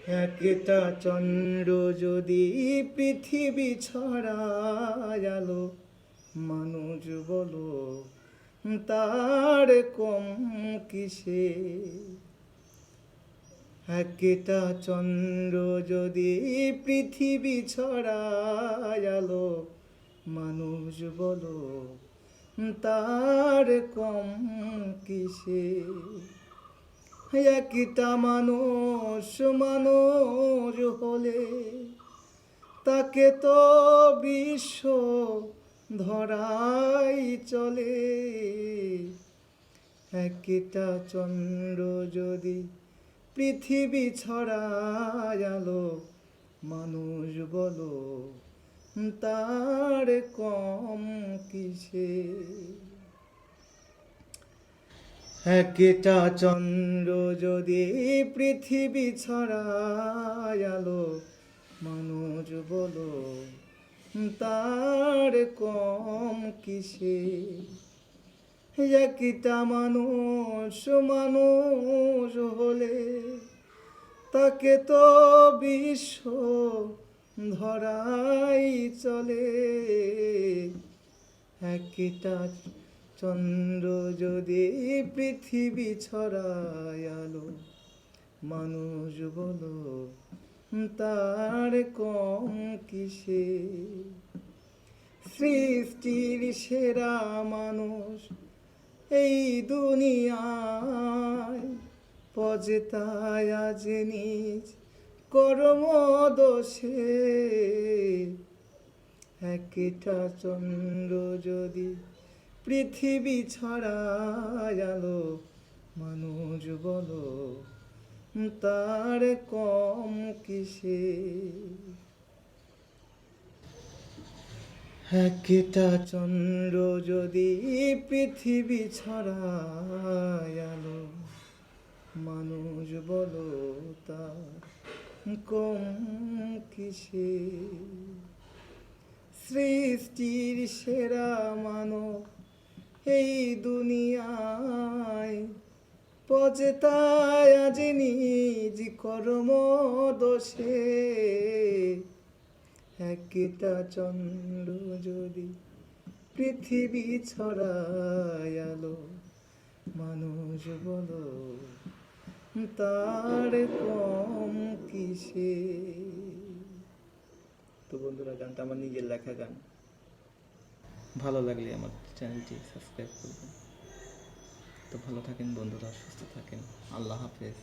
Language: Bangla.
একটা চন্দ্র যদি পৃথিবী ছড়ায় আলো, মানুষ বলো তার কম কিসে? একটা চন্দ্র যদি পৃথিবী ছড়ায় আলো, মানুষ বলো তার কম কিসে? একটা মানুষ মানুষ হলে তাকে তো বিশ্ব ধরাই চলে। একটা চন্দ্র যদি পৃথিবী ছড়ায় আলো, মানুষ বলো তার কম কিসে? একটা চন্দ্র যদি পৃথিবী ছড়ায় আলো, মানুষ বলো তার কম কিসে? একটা মানুষ মানুষ হলে তাকে তো বিশ্ব ধরাই চলে। একটা চন্দ্র যদি পৃথিবী ছড়ায় আলো, মানুষ বলো তার কম কিসে? সৃষ্টির সেরা মানুষ এই দুনিয়ায়, পজেতায় আজ নিজ কর্ম দোষে। একটা চন্দ্র যদি পৃথিবী ছড়ায় আলো, মানুষ বলো তার কম কিসে? একটা চন্দ্র যদি পৃথিবী ছড়ায় আলো, মানুষ বলো তার কম কিসে? সৃষ্টির সেরা মানব এই দুনিয়ায়, পজেতায় আজ নিজ কর্ম দোষে। একটা চন্দ্র যদি পৃথিবী ছড়ায় আলো, মানুষ বলো তার কম কিসে? তো বন্ধুরা, গানটা আমার নিজের লেখা গান। ভালো লাগলে আমার চ্যানেলটি সাবস্ক্রাইব করবেন। তো ভালো থাকেন বন্ধুরা, সুস্থ থাকেন। আল্লাহ হাফেজ।